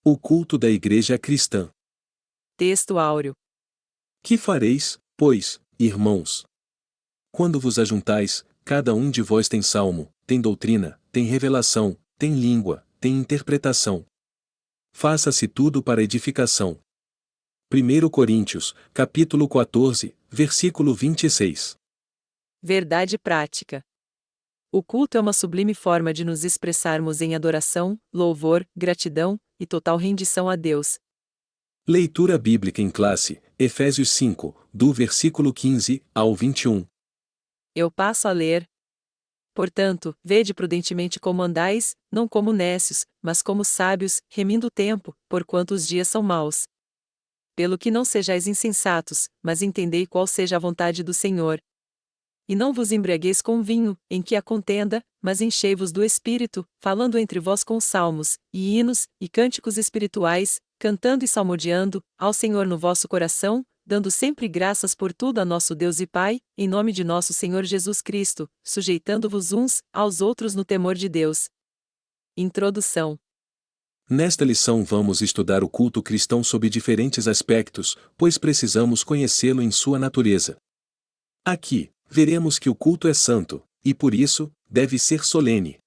O culto da Igreja Cristã. Texto áureo. Que fareis, pois, irmãos? Quando vos ajuntais, cada um de vós tem salmo, tem doutrina, tem revelação, tem língua, tem interpretação. Faça-se tudo para edificação. 1 Coríntios, capítulo 14, versículo 26. Verdade prática. O culto é uma sublime forma de nos expressarmos em adoração, louvor, gratidão e total rendição a Deus. Leitura bíblica em classe, Efésios 5, do versículo 15 ao 21. Eu passo a ler. Portanto, vede prudentemente como andais, não como nécios, mas como sábios, remindo o tempo, porquanto os dias são maus. Pelo que não sejais insensatos, mas entendei qual seja a vontade do Senhor. E não vos embriagueis com vinho, em que há contenda, mas enchei-vos do Espírito, falando entre vós com salmos, e hinos, e cânticos espirituais, cantando e salmodiando, ao Senhor no vosso coração, dando sempre graças por tudo a nosso Deus e Pai, em nome de nosso Senhor Jesus Cristo, sujeitando-vos uns aos outros no temor de Deus. Introdução. Nesta lição vamos estudar o culto cristão sob diferentes aspectos, pois precisamos conhecê-lo em sua natureza. Aqui, veremos que o culto é santo, e por isso, deve ser solene.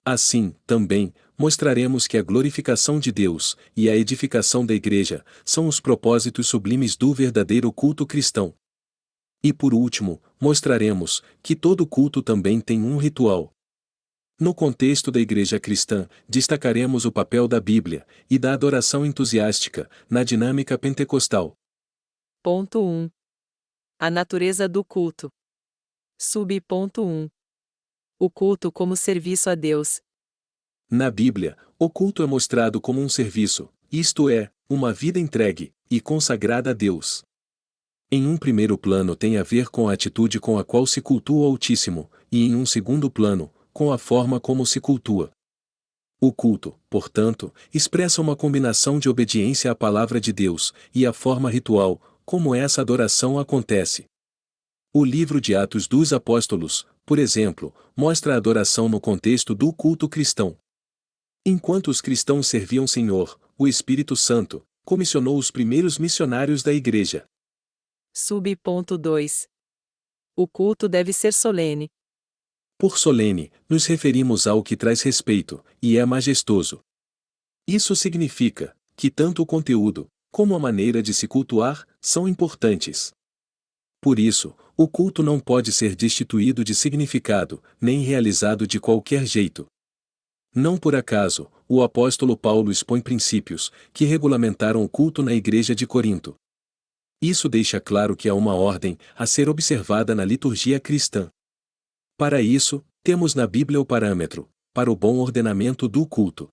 Assim, também, mostraremos que a glorificação de Deus e a edificação da Igreja são os propósitos sublimes do verdadeiro culto cristão. E por último, mostraremos que todo culto também tem um ritual. No contexto da Igreja cristã, destacaremos o papel da Bíblia e da adoração entusiástica na dinâmica pentecostal. Ponto 1. A natureza do culto. Sub-ponto 1. O culto como serviço a Deus. Na Bíblia, o culto é mostrado como um serviço, isto é, uma vida entregue e consagrada a Deus. Em um primeiro plano tem a ver com a atitude com a qual se cultua o Altíssimo, e em um segundo plano, com a forma como se cultua. O culto, portanto, expressa uma combinação de obediência à palavra de Deus e a forma ritual, como essa adoração acontece. O livro de Atos dos Apóstolos, por exemplo, mostra a adoração no contexto do culto cristão. Enquanto os cristãos serviam o Senhor, o Espírito Santo comissionou os primeiros missionários da Igreja. Sub-ponto 2. O culto deve ser solene. Por solene, nos referimos ao que traz respeito, e é majestoso. Isso significa que tanto o conteúdo, como a maneira de se cultuar, são importantes. Por isso, o culto não pode ser destituído de significado, nem realizado de qualquer jeito. Não por acaso, o apóstolo Paulo expõe princípios que regulamentaram o culto na igreja de Corinto. Isso deixa claro que há uma ordem a ser observada na liturgia cristã. Para isso, temos na Bíblia o parâmetro para o bom ordenamento do culto.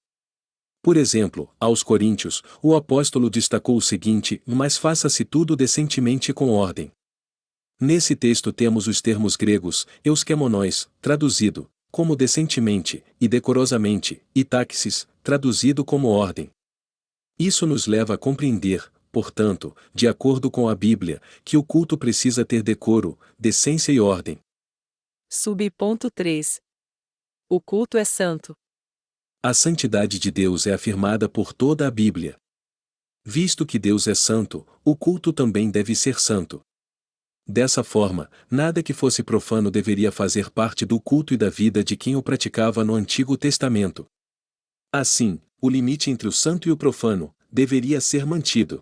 Por exemplo, aos Coríntios, o apóstolo destacou o seguinte: mas faça-se tudo decentemente com ordem. Nesse texto temos os termos gregos, euskemonós, traduzido como decentemente, e decorosamente, e táxis, traduzido como ordem. Isso nos leva a compreender, portanto, de acordo com a Bíblia, que o culto precisa ter decoro, decência e ordem. Sub-ponto 3. O culto é santo. A santidade de Deus é afirmada por toda a Bíblia. Visto que Deus é santo, o culto também deve ser santo. Dessa forma, nada que fosse profano deveria fazer parte do culto e da vida de quem o praticava no Antigo Testamento. Assim, o limite entre o santo e o profano deveria ser mantido.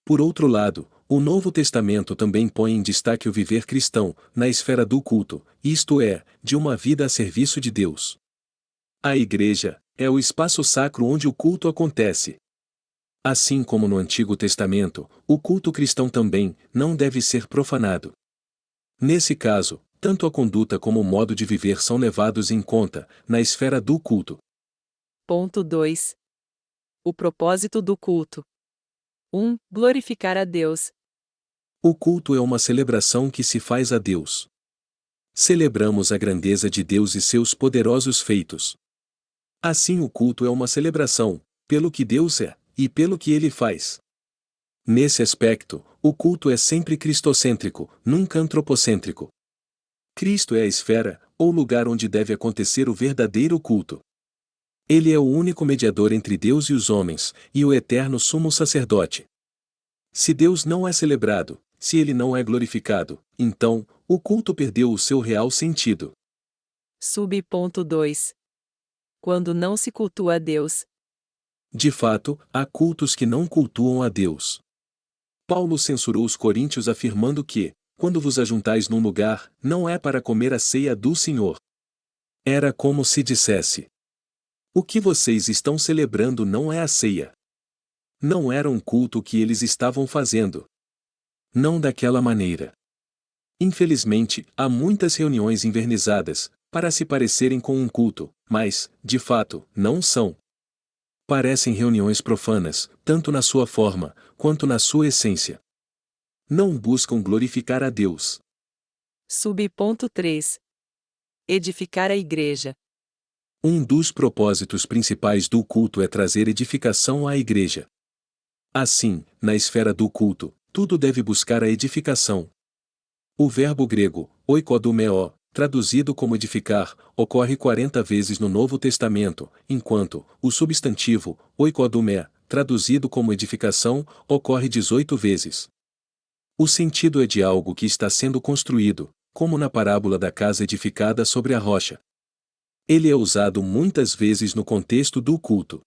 Por outro lado, o Novo Testamento também põe em destaque o viver cristão, na esfera do culto, isto é, de uma vida a serviço de Deus. A igreja é o espaço sacro onde o culto acontece. Assim como no Antigo Testamento, o culto cristão também não deve ser profanado. Nesse caso, tanto a conduta como o modo de viver são levados em conta, na esfera do culto. Ponto 2. O propósito do culto. 1. Glorificar a Deus. O culto é uma celebração que se faz a Deus. Celebramos a grandeza de Deus e seus poderosos feitos. Assim, o culto é uma celebração, pelo que Deus é, e pelo que Ele faz. Nesse aspecto, o culto é sempre cristocêntrico, nunca antropocêntrico. Cristo é a esfera, ou lugar onde deve acontecer o verdadeiro culto. Ele é o único mediador entre Deus e os homens, e o eterno sumo sacerdote. Se Deus não é celebrado, se ele não é glorificado, então, o culto perdeu o seu real sentido. Ponto 2. Quando não se cultua a Deus. De fato, há cultos que não cultuam a Deus. Paulo censurou os coríntios afirmando que, quando vos ajuntais num lugar, não é para comer a ceia do Senhor. Era como se dissesse: o que vocês estão celebrando não é a ceia. Não era um culto que eles estavam fazendo. Não daquela maneira. Infelizmente, há muitas reuniões invernizadas, para se parecerem com um culto, mas, de fato, não são. Parecem reuniões profanas, tanto na sua forma, quanto na sua essência. Não buscam glorificar a Deus. Ponto 3. Edificar a igreja. Um dos propósitos principais do culto é trazer edificação à igreja. Assim, na esfera do culto, tudo deve buscar a edificação. O verbo grego, oikodomeo, traduzido como edificar, ocorre 40 vezes no Novo Testamento, enquanto o substantivo, oikodomé, traduzido como edificação, ocorre 18 vezes. O sentido é de algo que está sendo construído, como na parábola da casa edificada sobre a rocha. Ele é usado muitas vezes no contexto do culto.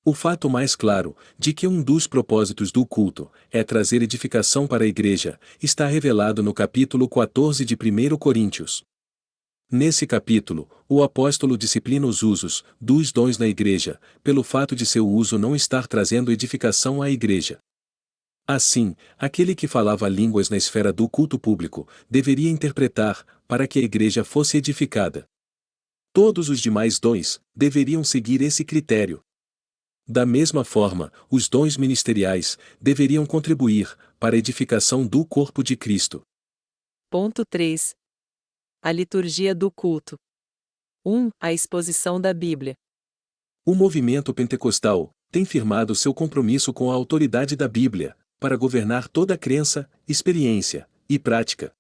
O fato mais claro, de que um dos propósitos do culto é trazer edificação para a igreja, está revelado no capítulo 14 de 1 Coríntios. Nesse capítulo, o apóstolo disciplina os usos dos dons na igreja, pelo fato de seu uso não estar trazendo edificação à igreja. Assim, aquele que falava línguas na esfera do culto público, deveria interpretar, para que a igreja fosse edificada. Todos os demais dons deveriam seguir esse critério. Da mesma forma, os dons ministeriais deveriam contribuir para a edificação do corpo de Cristo. Ponto 3. A liturgia do culto. 1. A exposição da Bíblia. O movimento pentecostal tem firmado seu compromisso com a autoridade da Bíblia, para governar toda crença, experiência e prática.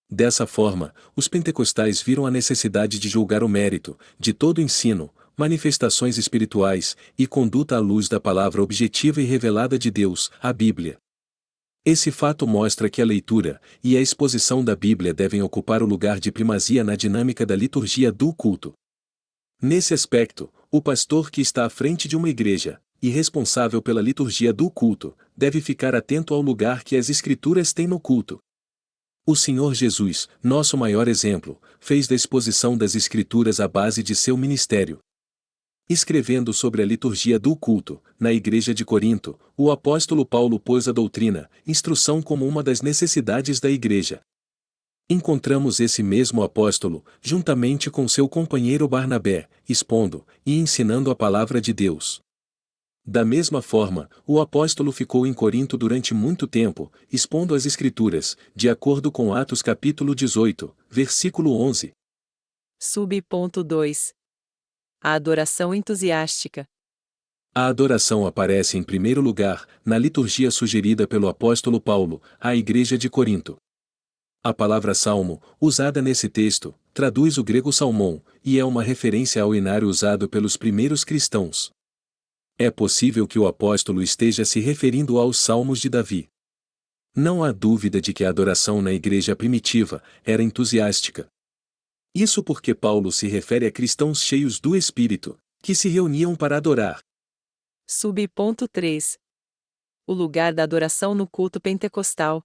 Dessa forma, os pentecostais viram a necessidade de julgar o mérito de todo ensino, manifestações espirituais e conduta à luz da palavra objetiva e revelada de Deus, a Bíblia. Esse fato mostra que a leitura e a exposição da Bíblia devem ocupar o lugar de primazia na dinâmica da liturgia do culto. Nesse aspecto, o pastor que está à frente de uma igreja, e responsável pela liturgia do culto, deve ficar atento ao lugar que as Escrituras têm no culto. O Senhor Jesus, nosso maior exemplo, fez da exposição das Escrituras a base de seu ministério. Escrevendo sobre a liturgia do culto, na igreja de Corinto, o apóstolo Paulo pôs a doutrina, instrução como uma das necessidades da igreja. Encontramos esse mesmo apóstolo, juntamente com seu companheiro Barnabé, expondo e ensinando a palavra de Deus. Da mesma forma, o apóstolo ficou em Corinto durante muito tempo, expondo as Escrituras, de acordo com Atos capítulo 18, versículo 11. Ponto 2. A adoração entusiástica. A adoração aparece em primeiro lugar, na liturgia sugerida pelo apóstolo Paulo, à igreja de Corinto. A palavra salmo, usada nesse texto, traduz o grego salmon, e é uma referência ao inário usado pelos primeiros cristãos. É possível que o apóstolo esteja se referindo aos salmos de Davi. Não há dúvida de que a adoração na igreja primitiva era entusiástica. Isso porque Paulo se refere a cristãos cheios do Espírito, que se reuniam para adorar. Ponto 3. O lugar da adoração no culto pentecostal.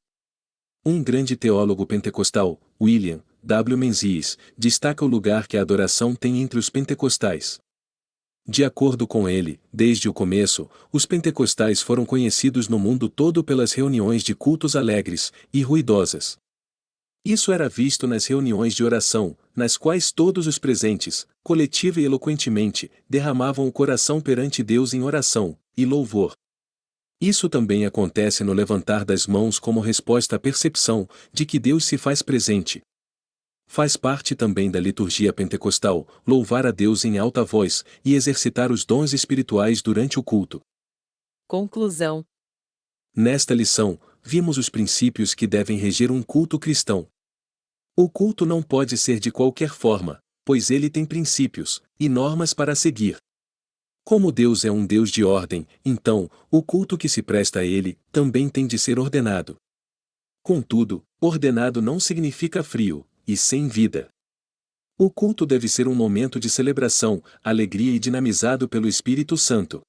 Um grande teólogo pentecostal, William W. Menzies, destaca o lugar que a adoração tem entre os pentecostais. De acordo com ele, desde o começo, os pentecostais foram conhecidos no mundo todo pelas reuniões de cultos alegres e ruidosas. Isso era visto nas reuniões de oração, nas quais todos os presentes, coletiva e eloquentemente, derramavam o coração perante Deus em oração e louvor. Isso também acontece no levantar das mãos como resposta à percepção de que Deus se faz presente. Faz parte também da liturgia pentecostal, louvar a Deus em alta voz e exercitar os dons espirituais durante o culto. Conclusão. Nesta lição, vimos os princípios que devem reger um culto cristão. O culto não pode ser de qualquer forma, pois ele tem princípios e normas para seguir. Como Deus é um Deus de ordem, então, o culto que se presta a ele também tem de ser ordenado. Contudo, ordenado não significa frio, e sem vida. O culto deve ser um momento de celebração, alegria e dinamizado pelo Espírito Santo.